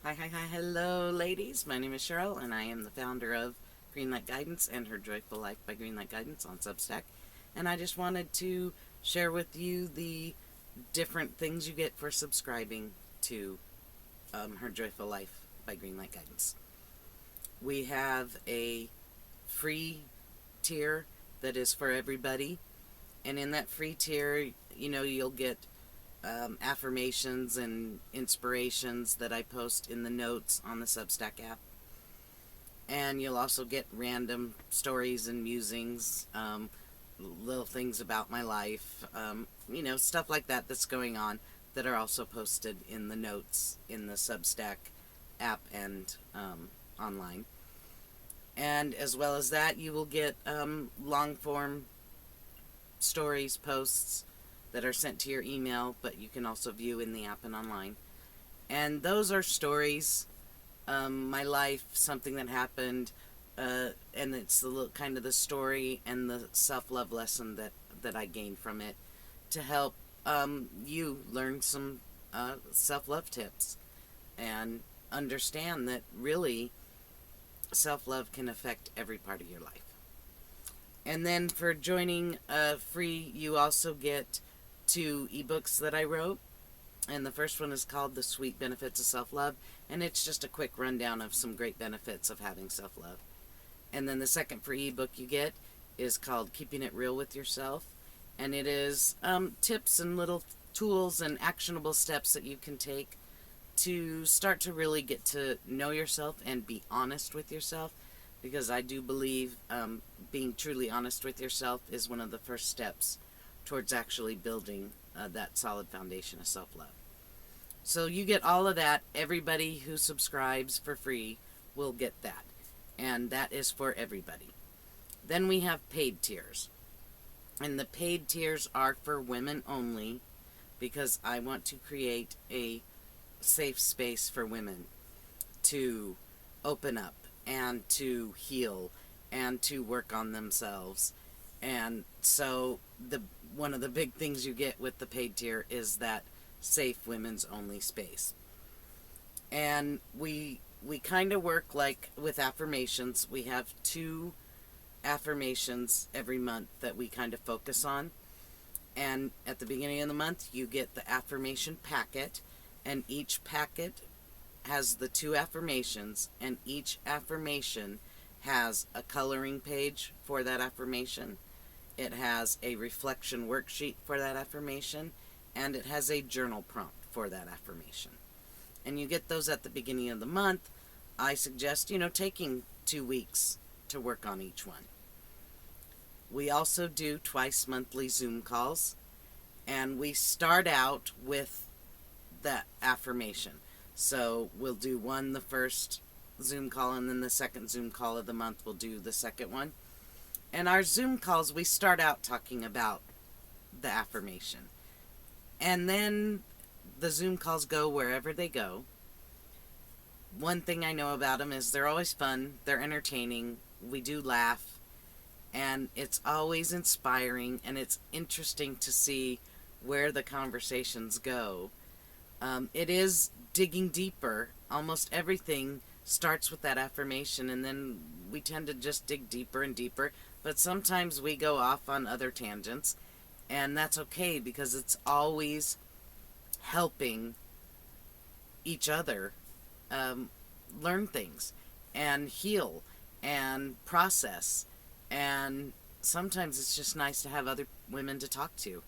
Hello, ladies. My name is Cheryl, and I am the founder of Greenlight Guidance and Her Joyful Life by Greenlight Guidance on Substack. And I just wanted to share with you the different things you get for subscribing to Her Joyful Life by Greenlight Guidance. We have a free tier that is for everybody, and in that free tier, you'll get affirmations and inspirations that I post in the notes on the Substack app. And you'll also get random stories and musings, little things about my life, stuff like that that's going on that are also posted in the notes in the Substack app and online. And as well as that, you will get long form stories, posts that are sent to your email, but you can also view in the app and online. And those are stories, my life, something that happened, and it's kind of the story and the self-love lesson that I gained from it to help you learn some self-love tips and understand that really self-love can affect every part of your life. And then for joining free, you also get 2 ebooks that I wrote. And the first one is called The Sweet Benefits of Self-Love, and it's just a quick rundown of some great benefits of having self-love. And then the second free ebook you get is called Keeping It Real with Yourself, and it is tips and little tools and actionable steps that you can take to start to really get to know yourself and be honest with yourself, because I do believe being truly honest with yourself is one of the first steps towards actually building that solid foundation of self-love. So you get all of that. Everybody who subscribes for free will get that. And that is for everybody. Then we have paid tiers. And the paid tiers are for women only, because I want to create a safe space for women to open up and to heal and to work on themselves. And so one of the big things you get with the paid tier is that safe women's only space. And we kind of work like with affirmations. We have 2 affirmations every month that we kind of focus on. And at the beginning of the month, you get the affirmation packet, and each packet has the 2 affirmations, and each affirmation has a coloring page for that affirmation. It has a reflection worksheet for that affirmation, and it has a journal prompt for that affirmation. And you get those at the beginning of the month. I suggest, taking 2 weeks to work on each one. We also do twice monthly Zoom calls, and we start out with the affirmation. So we'll do one the first Zoom call, and then the second Zoom call of the month we'll do the second one. And our Zoom calls, we start out talking about the affirmation. And then the Zoom calls go wherever they go. One thing I know about them is they're always fun, they're entertaining, we do laugh, and it's always inspiring, and it's interesting to see where the conversations go. It is digging deeper. Almost everything starts with that affirmation, and then we tend to just dig deeper and deeper. But sometimes we go off on other tangents, and that's okay, because it's always helping each other learn things and heal and process. And sometimes it's just nice to have other women to talk to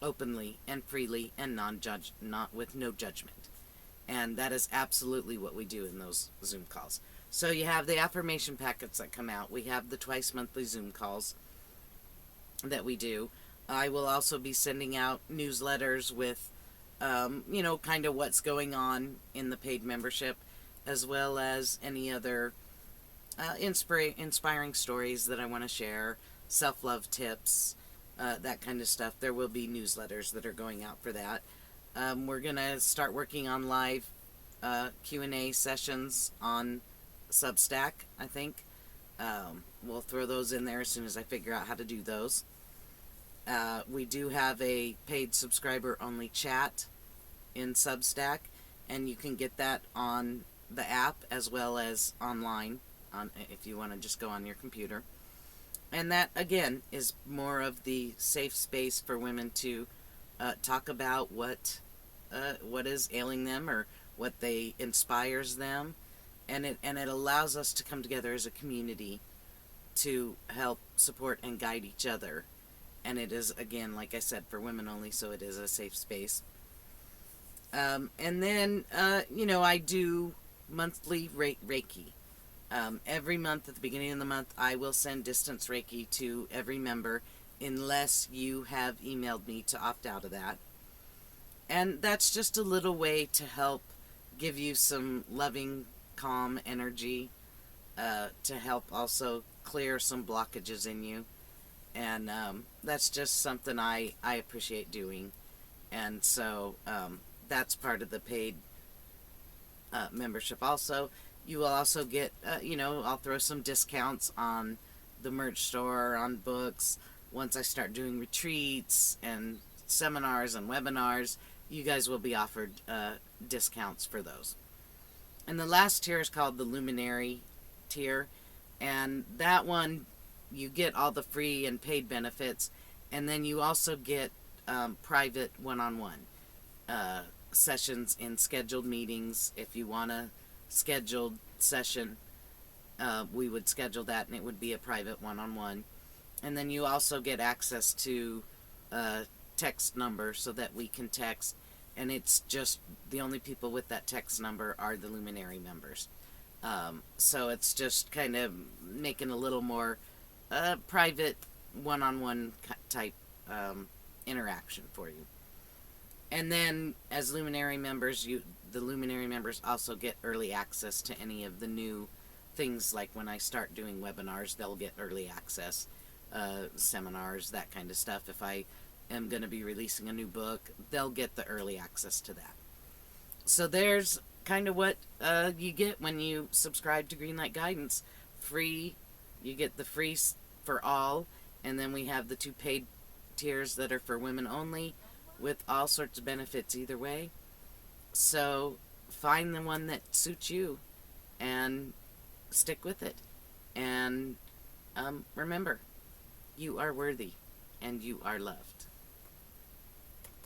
openly and freely and not with no judgment. And that is absolutely what we do in those Zoom calls. So you have the affirmation packets that come out. We have the twice monthly Zoom calls that we do. I will also be sending out newsletters with, kind of what's going on in the paid membership, as well as any other inspiring stories that I want to share, self-love tips, that kind of stuff. There will be newsletters that are going out for that. We're going to start working on live Q&A sessions on Substack, I think. We'll throw those in there as soon as I figure out how to do those. We do have a paid subscriber only chat in Substack, and you can get that on the app as well as online if you want to just go on your computer. And that, again, is more of the safe space for women to talk about what is ailing them or what they inspires them, and it allows us to come together as a community to help support and guide each other. And it is, again, like I said, for women only, so it is a safe space. And then, I do monthly Reiki. Every month at the beginning of the month, I will send distance Reiki to every member unless you have emailed me to opt out of that. And that's just a little way to help give you some loving, calm energy, to help also clear some blockages in you. And that's just something I appreciate doing. And so that's part of the paid membership also. You will also get, I'll throw some discounts on the merch store, on books. Once I start doing retreats and seminars and webinars, you guys will be offered discounts for those. And the last tier is called the Luminary tier. And that one, you get all the free and paid benefits. And then you also get private one-on-one sessions in scheduled meetings. If you want a scheduled session, we would schedule that, and it would be a private one-on-one. And then you also get access to a text number so that we can text, and it's just the only people with that text number are the Luminary members. So it's just kind of making a little more private one-on-one type interaction for you. And then as Luminary members, the Luminary members also get early access to any of the new things. Like when I start doing webinars, they'll get early access, seminars, that kind of stuff. If I am going to be releasing a new book, they'll get the early access to that. So there's kind of what you get when you subscribe to Greenlight Guidance. Free, you get the free for all, and then we have the 2 paid tiers that are for women only, with all sorts of benefits either way. So find the one that suits you and stick with it. And remember, you are worthy and you are loved.